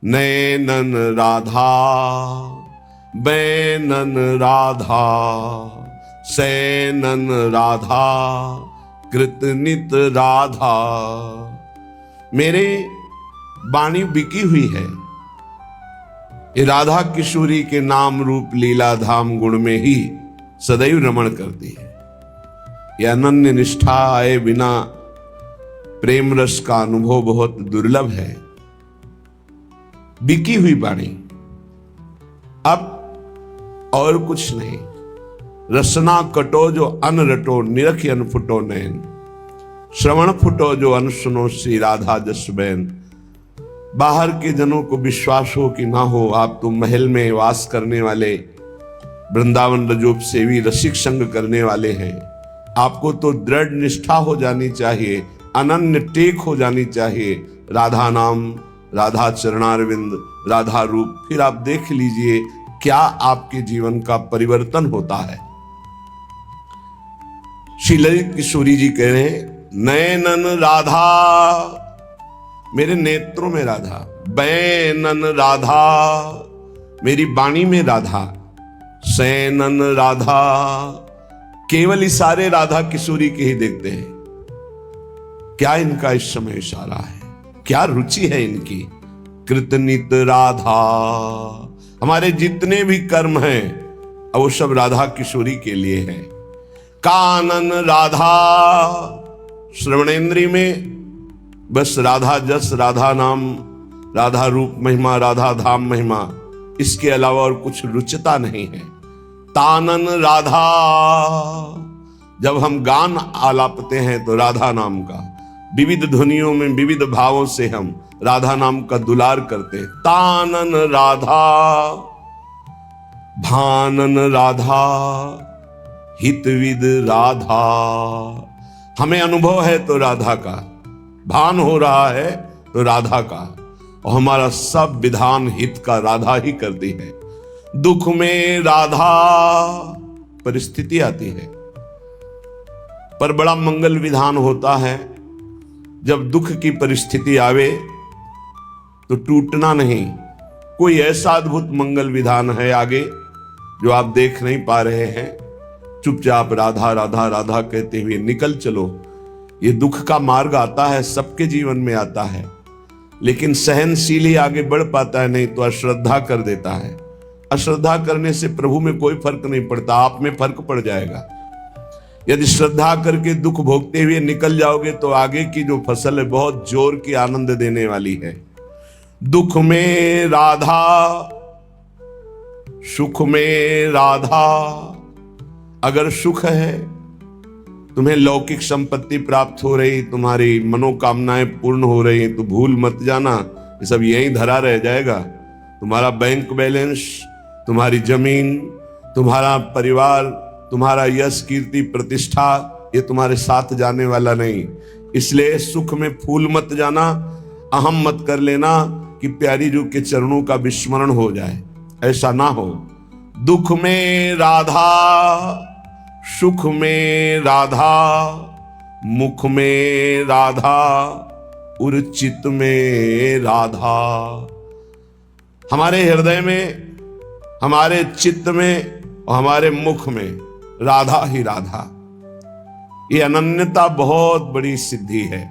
नैनन राधा बैनन राधा सैनन राधा कृतनित राधा। मेरे वाणी बिकी हुई है, ये राधा किशोरी के नाम रूप लीला धाम गुण में ही सदैव रमण करती है। यह अनन्य निष्ठा आए बिना प्रेम रस का अनुभव बहुत दुर्लभ है। बिकी हुई वाणी, अब और कुछ नहीं। रसना कटो जो अन रटो, निरख अन फुटो नैन, श्रवण फुटो जो अन सुनो श्री राधा जस बैन। बाहर के जनों को विश्वास हो कि ना हो, आप तो महल में वास करने वाले वृंदावन रजोप सेवी रसिक संग करने वाले हैं। आपको तो दृढ़ निष्ठा हो जानी चाहिए, अनन्य टेक हो जानी चाहिए। राधा नाम, राधा चरणारविंद, राधा रूप, फिर आप देख लीजिए क्या आपके जीवन का परिवर्तन होता है। श्री ललित किशोरी जी कह रहे हैं, नैनन राधा, मेरे नेत्रों में राधा, बैनन राधा, मेरी वाणी में राधा, सैनन राधा, केवल इशारे राधा किशोरी के ही देखते हैं। क्या इनका इस समय इशारा है, क्या रुचि है इनकी। कृतनित राधा, हमारे जितने भी कर्म हैं वो सब राधा किशोरी के लिए है। कानन राधा, श्रवणेन्द्रिय में बस राधा जस, राधा नाम, राधा रूप महिमा, राधा धाम महिमा, इसके अलावा और कुछ रुचता नहीं है। तानन राधा, जब हम गान आलापते हैं तो राधा नाम का, विविध ध्वनियों में विविध भावों से हम राधा नाम का दुलार करते हैं। तानन राधा, भानन राधा, हितविद राधा, हमें अनुभव है तो राधा का, भान हो रहा है तो राधा का, और हमारा सब विधान हित का राधा ही करती है। दुख में राधा, परिस्थिति आती है पर बड़ा मंगल विधान होता है। जब दुख की परिस्थिति आवे तो टूटना नहीं। कोई ऐसा अद्भुत मंगल विधान है आगे जो आप देख नहीं पा रहे हैं, चुपचाप राधा राधा राधा कहते हुए निकल चलो। ये दुख का मार्ग आता है, सबके जीवन में आता है, लेकिन सहनशील ही आगे बढ़ पाता है, नहीं तो अश्रद्धा कर देता है। अश्रद्धा करने से प्रभु में कोई फर्क नहीं पड़ता, आप में फर्क पड़ जाएगा। यदि श्रद्धा करके दुख भोगते हुए निकल जाओगे तो आगे की जो फसल है बहुत जोर की आनंद देने वाली है। दुख में राधा, सुख में राधा। अगर सुख है, तुम्हें लौकिक संपत्ति प्राप्त हो रही, तुम्हारी मनोकामनाएं पूर्ण हो रही, तो भूल मत जाना ये सब यहीं धरा रह जाएगा। तुम्हारा बैंक बैलेंस, तुम्हारी जमीन, तुम्हारा परिवार, तुम्हारा यश कीर्ति प्रतिष्ठा, ये तुम्हारे साथ जाने वाला नहीं। इसलिए सुख में फूल मत जाना, अहम मत कर लेना कि प्यारी जू के चरणों का विस्मरण हो जाए, ऐसा ना हो। दुख में राधा, सुख में राधा, मुख में राधा, उर्चित में राधा। हमारे हृदय में, हमारे चित्त में और हमारे मुख में राधा ही राधा। ये अनन्यता बहुत बड़ी सिद्धि है।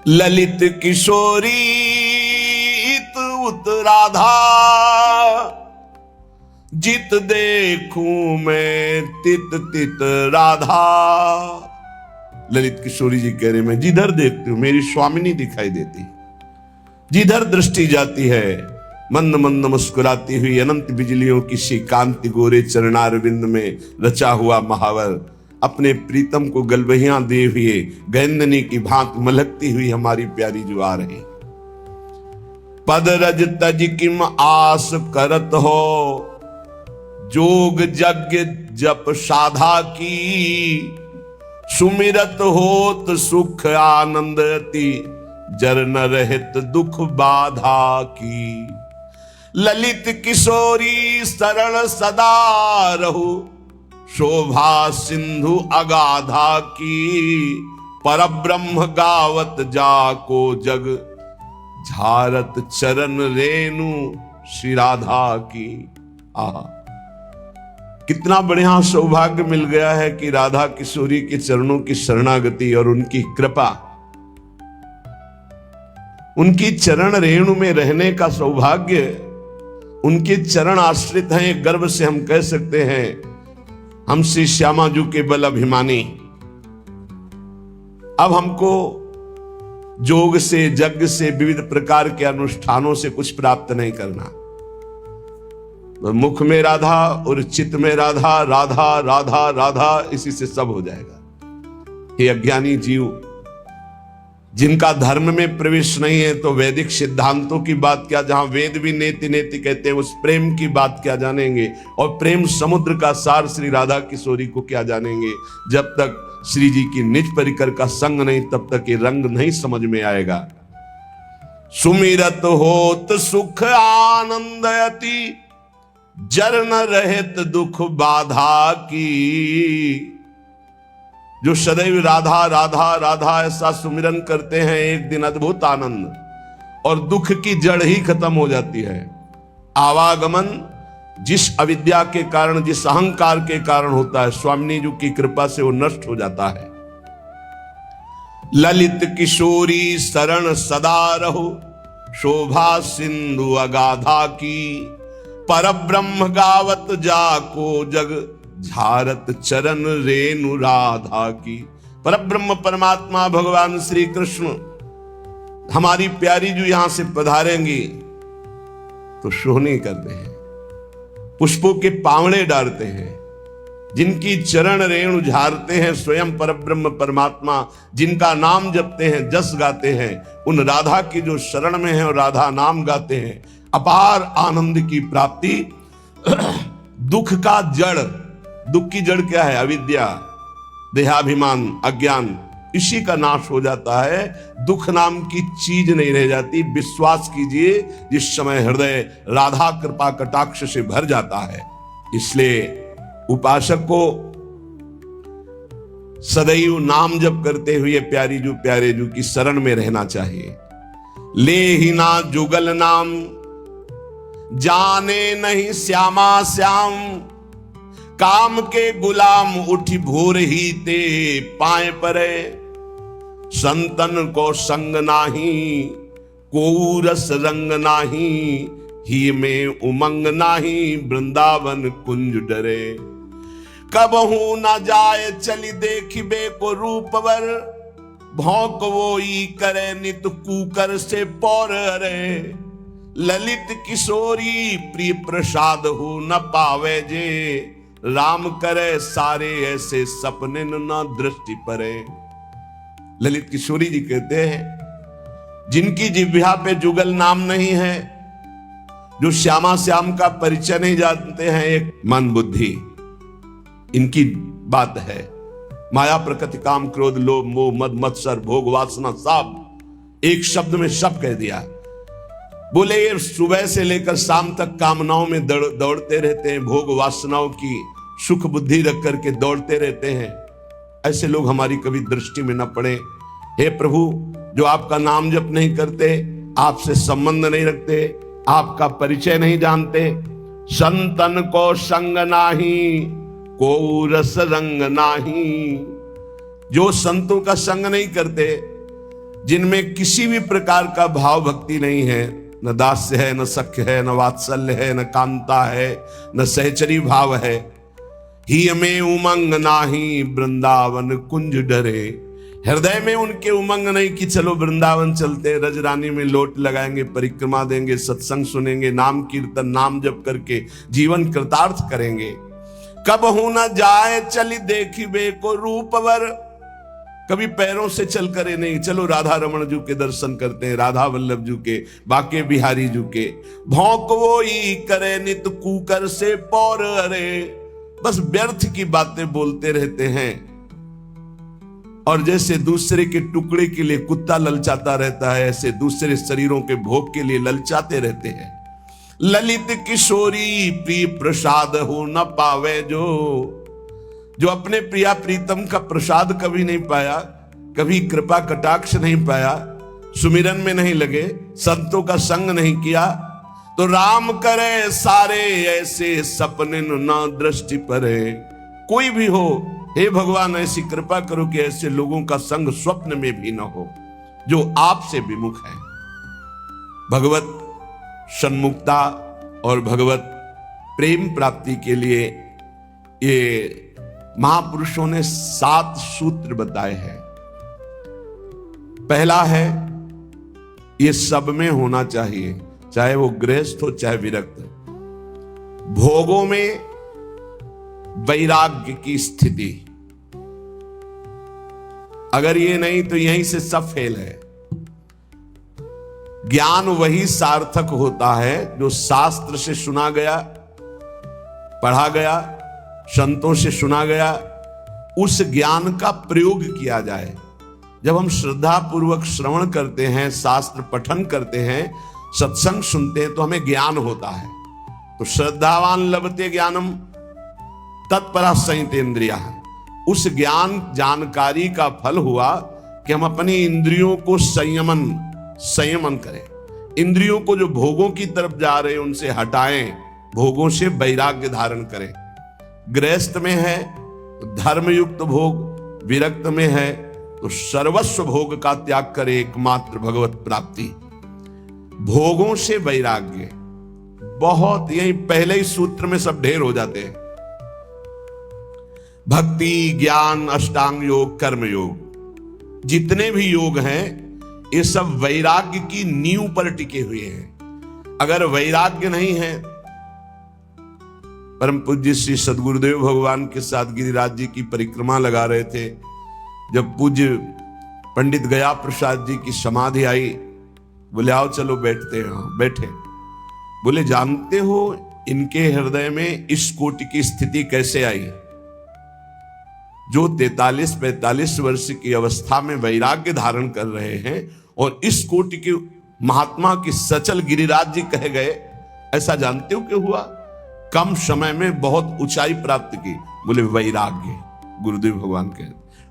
ललित किशोरी इत उत राधा, जित देखूं मैं तित तित राधा। ललित किशोरी जी कह रहे, मैं जिधर देखती हूं मेरी स्वामिनी दिखाई देती, जिधर दृष्टि जाती है मंद मंद मुस्कुराती हुई अनंत बिजलियों की सी कांति गोरे चरणारविंद में रचा हुआ महावर, अपने प्रीतम को गलबहियां दे हुए गैंदनी की भांति मलकती हुई हमारी प्यारी जो आ रही। पद रज तज किम आस करत हो, जोग यज्ञ जप साधा की। सुमिरत होत सुख आनंदती, जर न रहित दुख बाधा की। ललित किशोरी शरण सदा रहु, शोभा सिंधु अगाधा की। परब्रह्म गावत जाको जग, झारत चरण रेणु श्री राधा की। आहा, कितना बढ़िया सौभाग्य मिल गया है कि राधा किशोरी के चरणों की शरणागति और उनकी कृपा, उनकी चरण रेणु में रहने का सौभाग्य, उनके चरण आश्रित हैं। गर्व से हम कह सकते हैं हम श्री श्यामा जू के बल अभिमानी। अब हमको जोग से, यज्ञ से, विविध प्रकार के अनुष्ठानों से कुछ प्राप्त नहीं करना। मुख में राधा और चित्त में राधा, राधा राधा राधा, इसी से सब हो जाएगा। ये अज्ञानी जीव जिनका धर्म में प्रवेश नहीं है, तो वैदिक सिद्धांतों की बात क्या, जहां वेद भी नेति नेति कहते हैं, उस प्रेम की बात क्या जानेंगे। और प्रेम समुद्र का सार श्री राधा किशोरी को क्या जानेंगे। जब तक श्री जी की निज परिकर का संग नहीं, तब तक ये रंग नहीं समझ में आएगा। सुमिरत होत सुख आनंदयति, जर न रहत दुख बाधा की। जो सदैव राधा राधा राधा ऐसा सुमिरन करते हैं, एक दिन अद्भुत आनंद और दुख की जड़ ही खत्म हो जाती है। आवागमन जिस अविद्या के कारण, जिस अहंकार के कारण होता है, स्वामिनी जी की कृपा से वो नष्ट हो जाता है। ललित किशोरी शरण सदा रहो, शोभा सिंधु अगाधा की। परब्रह्म गावत जाको जग, झारत चरण रेणु राधा की। परब्रह्म परमात्मा भगवान श्री कृष्ण, हमारी प्यारी जो यहां से पधारेंगी तो सोहनी करते हैं, पुष्पों के पावड़े डालते हैं, जिनकी चरण रेणु झारते हैं स्वयं परब्रह्म परमात्मा, जिनका नाम जपते हैं, जस गाते हैं, उन राधा की जो शरण में है और राधा नाम गाते हैं, अपार आनंद की प्राप्ति। दुख का जड़, दुख की जड़ क्या है? अविद्या, देहाभिमान, अज्ञान, इसी का नाश हो जाता है। दुख नाम की चीज नहीं रह जाती। विश्वास कीजिए, जिस समय हृदय राधा कृपा कटाक्ष से भर जाता है। इसलिए उपासक को सदैव नाम जप करते हुए प्यारे जू की शरण में रहना चाहिए। ले ही ना जुगल नाम, जाने नहीं श्यामा श्याम। काम के गुलाम उठी भोर ही ते पाए परे। संतन को संग नाही, को रस रंग नाही। ही में उमंग नाही, वृंदावन कुंज डरे। कबहू न जाए चली देखिबे को रूपवर। भौंक वो ई करे नित कूकर से पौर अरे। ललित किशोरी प्रिय प्रसाद हो न पावे जे। राम करे सारे ऐसे सपने न दृष्टि परे। ललित किशोरी जी कहते हैं, जिनकी जिह्वा पे जुगल नाम नहीं है, जो श्यामा श्याम का परिचय नहीं जानते हैं, एक मन बुद्धि इनकी बात है। माया प्रकृति काम क्रोध लोभ मोह मद मत्सर भोग वासना सब एक शब्द में सब कह दिया। बोले ये सुबह से लेकर शाम तक कामनाओं में दौड़ते रहते हैं, भोग वासनाओं की सुख बुद्धि रख करके दौड़ते रहते हैं। ऐसे लोग हमारी कभी दृष्टि में न पड़े। हे प्रभु, जो आपका नाम जप नहीं करते, आपसे संबंध नहीं रखते, आपका परिचय नहीं जानते। संतन को संग नाही, को रस रंग नाही। जो संतों का संग नहीं करते, जिनमें किसी भी प्रकार का भाव भक्ति नहीं है, न दास्य है, न सख्य है, न वात्सल्य है, न कांता है, न सहचरी भाव है। ही में उमंग नाही, वृंदावन कुंज डरे। हृदय में उनके उमंग नहीं कि चलो वृंदावन चलते, रजरानी में लोट लगाएंगे, परिक्रमा देंगे, सत्संग सुनेंगे, नाम कीर्तन नाम जप करके जीवन कृतार्थ करेंगे। कब हो न जाए चली देखिबे को रूपवर। कभी पैरों से चल करे नहीं, चलो राधा रमण जू के दर्शन करते हैं, राधा वल्लभ जू के, बाके बिहारी जू के। भौंक वो ही करे नित कूकर से पौर अरे। बस व्यर्थ की बातें बोलते रहते हैं, और जैसे दूसरे के टुकड़े के लिए कुत्ता ललचाता रहता है, ऐसे दूसरे शरीरों के भोग के लिए ललचाते रहते हैं। ललित किशोरी प्रिय प्रसाद हो न पावे। जो अपने प्रिया प्रीतम का प्रसाद कभी नहीं पाया, कभी कृपा कटाक्ष नहीं पाया, सुमिरन में नहीं लगे, संतों का संग नहीं किया, तो राम करे सारे ऐसे सपने न दृष्टि परे। कोई भी हो, हे भगवान ऐसी कृपा करो कि ऐसे लोगों का संग स्वप्न में भी न हो जो आपसे विमुख है। भगवत सन्मुखता और भगवत प्रेम प्राप्ति के लिए ये महापुरुषों ने 7 सूत्र बताए हैं। पहला है, ये सब में होना चाहिए, चाहे वो गृहस्थ हो चाहे विरक्त। भोगों में वैराग्य की स्थिति, अगर ये नहीं तो यहीं से सब फेल है। ज्ञान वही सार्थक होता है जो शास्त्र से सुना गया, पढ़ा गया, संतों से सुना गया, उस ज्ञान का प्रयोग किया जाए। जब हम श्रद्धा पूर्वक श्रवण करते हैं, शास्त्र पठन करते हैं, सत्संग सुनते हैं, तो हमें ज्ञान होता है। तो श्रद्धावान लभते ज्ञानम तत्परा संयतेन्द्रिया। उस ज्ञान जानकारी का फल हुआ कि हम अपनी इंद्रियों को संयमन करें, इंद्रियों को जो भोगों की तरफ जा रहे हैं उनसे हटाएं, भोगों से वैराग्य धारण करें। गृहस्थ में है तो धर्मयुक्त भोग, विरक्त में है तो सर्वस्व भोग का त्याग करे, एकमात्र भगवत प्राप्ति। भोगों से वैराग्य, बहुत यही पहले ही सूत्र में सब ढेर हो जाते हैं। भक्ति, ज्ञान, अष्टांग योग, कर्म योग, जितने भी योग हैं ये सब वैराग्य की नींव पर टिके हुए हैं। अगर वैराग्य नहीं है, परम पूज्य श्री सद्गुरुदेव भगवान के साथ गिरिराज जी की परिक्रमा लगा रहे थे, जब पूज्य पंडित गया प्रसाद जी की समाधि आई, बोले आओ चलो बैठते हैं। बैठे, बोले जानते हो इनके हृदय में इस कोटि की स्थिति कैसे आई? जो 43-45 वर्ष की अवस्था में वैराग्य धारण कर रहे हैं और इस कोटि के महात्मा की सचल गिरिराज जी कहे गए, ऐसा जानते हो क्यों हुआ? कम समय में बहुत ऊंचाई प्राप्त की। बोले वैराग्य, गुरुदेव भगवान के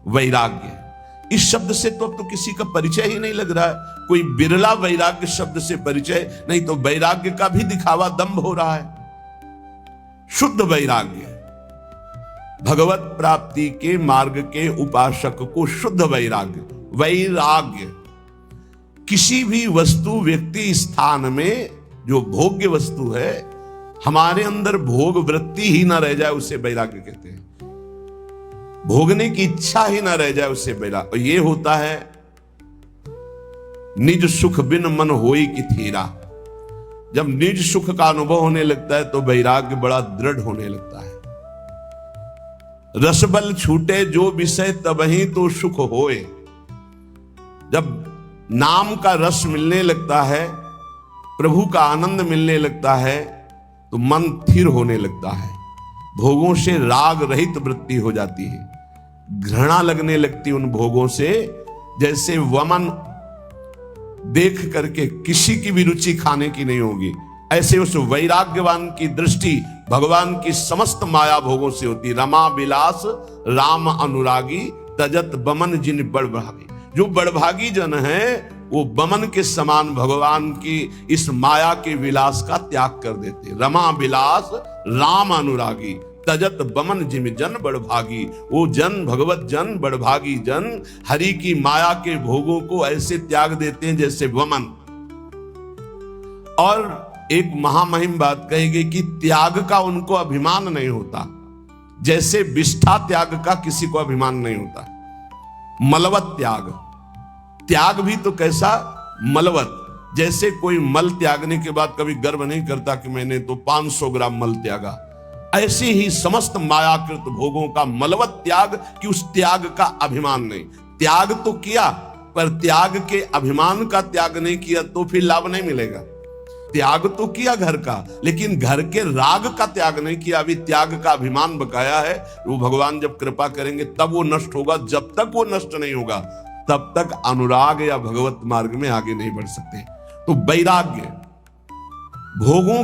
वैराग्य। इस शब्द से तो अब तो किसी का परिचय ही नहीं लग रहा है, कोई बिरला वैराग्य शब्द से परिचय, नहीं तो वैराग्य का भी दिखावा दंभ हो रहा है। शुद्ध वैराग्य, भगवत प्राप्ति के मार्ग के उपासक को शुद्ध वैराग्य। वैराग्य किसी भी वस्तु, व्यक्ति, स्थान में जो भोग्य वस्तु है, हमारे अंदर भोग वृत्ति ही ना रह जाए, उसे वैराग्य कहते हैं। भोगने की इच्छा ही ना रह जाए, उससे वैराग्य। और ये होता है निज सुख बिन मन होई कि थीरा। जब निज सुख का अनुभव होने लगता है तो वैराग्य बड़ा दृढ़ होने लगता है। रसबल छूटे जो विषय तबही तो सुख होए। जब नाम का रस मिलने लगता है, प्रभु का आनंद मिलने लगता है, तो मन स्थिर होने लगता है। भोगों से राग रहित वृत्ति हो जाती है, घृणा लगने लगती उन भोगों से। जैसे वमन देख करके किसी की भी रुचि खाने की नहीं होगी, ऐसे उस वैराग्यवान की दृष्टि भगवान की समस्त माया भोगों से होती। रमा विलास राम अनुरागी तजत बमन जिन बड़भागी। जो बड़भागी जन है वो बमन के समान भगवान की इस माया के विलास का त्याग कर देते। रमा विलास राम अनुरागी तजत बमन जिम जन बड़भागी। वो जन, भगवत जन, बड़भागी जन हरि की माया के भोगों को ऐसे त्याग देते हैं जैसे वमन। और एक महामहिम बात कही गई कि त्याग का उनको अभिमान नहीं होता, जैसे विष्ठा त्याग का किसी को अभिमान नहीं होता। मलवत त्याग, त्याग भी तो कैसा मलवत, जैसे कोई मल त्यागने के बाद कभी गर्व नहीं करता कि मैंने तो 500 ग्राम मल त्यागा। ऐसे ही समस्त मायाकृत भोगों का मलवत त्याग, कि उस त्याग का अभिमान नहीं। त्याग तो किया, पर त्याग के अभिमान का त्याग नहीं किया तो फिर लाभ नहीं मिलेगा। त्याग तो किया घर का, लेकिन घर के राग का त्याग नहीं किया। अभी त्याग का अभिमान बकाया है। वो भगवान जब कृपा करेंगे तब वो नष्ट होगा। जब तक वो नष्ट नहीं होगा तब तक अनुराग या भगवत मार्ग में आगे नहीं बढ़ सकते। तो वैराग्य, भोगों